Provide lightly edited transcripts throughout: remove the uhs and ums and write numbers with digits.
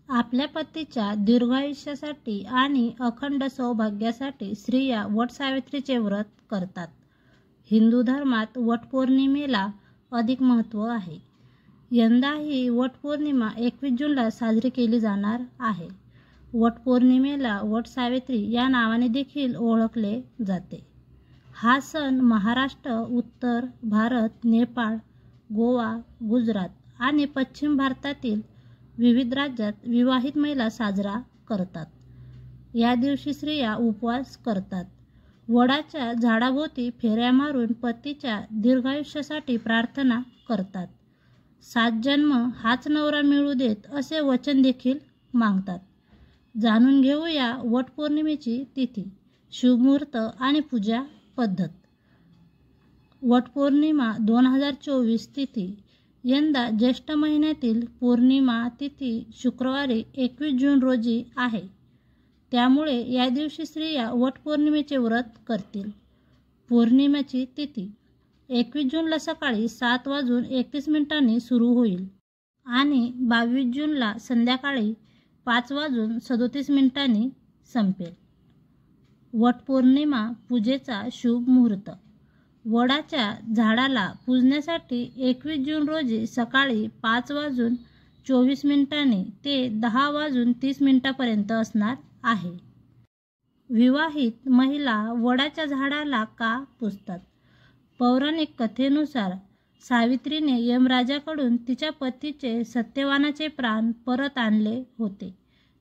आपल्या पतीच्या दीर्घायुष्यासाठी आणि अखंड सौभाग्यासाठी स्त्रिया वटसावित्रीचे व्रत करतात. हिंदू धर्मात वटपौर्णिमेला अधिक महत्त्व आहे. यंदा ही वटपौर्णिमा 21 जूनला साजरी केली जाणार आहे. वटपौर्णिमेला वटसावित्री या नावाने देखील ओळखले जाते. हा सण महाराष्ट्र, उत्तर भारत, नेपाळ, गोवा, गुजरात आणि पश्चिम भारतातील विविध राज्यात विवाहित महिला साजरा करतात. या दिवशी स्त्रिया उपवास करतात. वडाच्या झाडाभोवती फेऱ्या मारून पतीच्या दीर्घायुष्यासाठी प्रार्थना करतात. 7 जन्म हाच नवरा मिळू देत असे वचन देखील मागतात. जाणून घेऊया वटपौर्णिमेची तिथी, शुभमुहूर्त आणि पूजा पद्धत. वटपौर्णिमा 2024 तिथी. यंदा ज्येष्ठ महिन्यातील पौर्णिमा तिथी शुक्रवारी 21 जून रोजी आहे. त्यामुळे या दिवशी स्त्रिया वटपौर्णिमेचे व्रत करतील. पौर्णिमेची तिथी 21 जूनला सकाळी 7:31 सुरू होईल आणि 22 जूनला संध्याकाळी 5:37 संपेल. वटपौर्णिमा पूजेचा शुभ मुहूर्त. वडाच्या झाडाला पूजण्यासाठी 21 जून रोजी सकाळी 5:24 ते 10:30 पर्यंत असणार आहे. विवाहित महिला वडाच्या झाडाला का पूजतात? पौराणिक कथेनुसार सावित्रीने यमराजाकडून तिच्या पतीचे सत्यवानाचे प्राण परत आणले होते.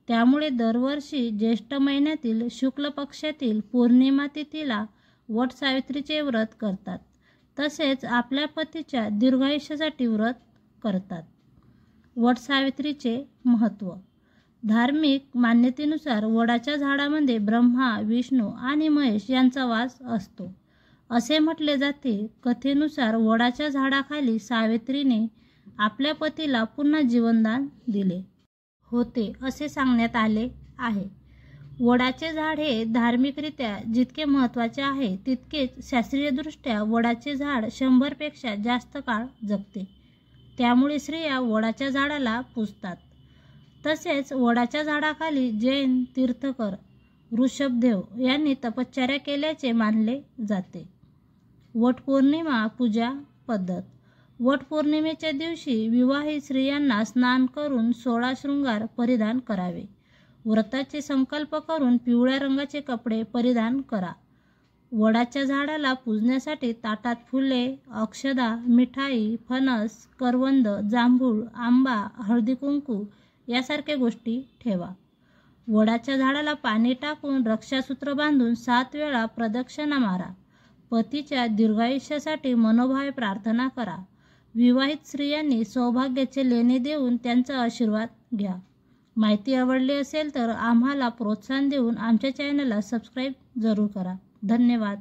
त्यामुळे दरवर्षी ज्येष्ठ महिन्यातील शुक्ल पक्षातील पौर्णिमा तिथीला वटसावित्रीचे व्रत करतात. तसेच आपल्या पतीच्या दीर्घायुष्यासाठी व्रत करतात. वटसावित्रीचे महत्त्व. धार्मिक मान्यतेनुसार वडाच्या झाडामध्ये ब्रह्मा, विष्णू आणि महेश यांचा वास असतो असे म्हटले जाते. कथेनुसार वडाच्या झाडाखाली सावित्रीने आपल्या पतीला पुन्हा जीवनदान दिले होते असे सांगण्यात आले आहे. वडाचे झाड हे धार्मिकरित्या जितके महत्त्वाचे आहे तितकेच शास्त्रीयदृष्ट्या वडाचे झाड 100 पेक्षा जास्त काळ जगते. त्यामुळे स्त्रिया वडाच्या झाडाला पूजतात. तसेच वडाच्या झाडाखाली जैन तीर्थकर ऋषभदेव यांनी तपश्चर्या केल्याचे मानले जाते. वटपौर्णिमा पूजा पद्धत. वटपौर्णिमेच्या दिवशी विवाहित स्त्रियांना स्नान करून 16 शृंगार परिधान करावे. व्रताचे संकल्प करून पिवळ्या रंगाचे कपडे परिधान करा. वडाच्या झाडाला पूजण्यासाठी ताटात फुले, अक्षदा, मिठाई, फणस, करवंद, जांभूळ, आंबा, हळदी-कुंकू यासारख्या गोष्टी ठेवा. वडाच्या झाडाला पाणी टाकून रक्षासूत्र बांधून 7 वेळा प्रदक्षिणा मारा. पतीच्या दीर्घायुष्यासाठी मनोभावे प्रार्थना करा. विवाहित स्त्रियांनी सौभाग्याचे लेणे देऊन त्यांचा आशीर्वाद घ्या. माहिती आवडली असेल तर आम्हाला प्रोत्साहन देऊन आमच्या चॅनलला सबस्क्राईब जरूर करा. धन्यवाद.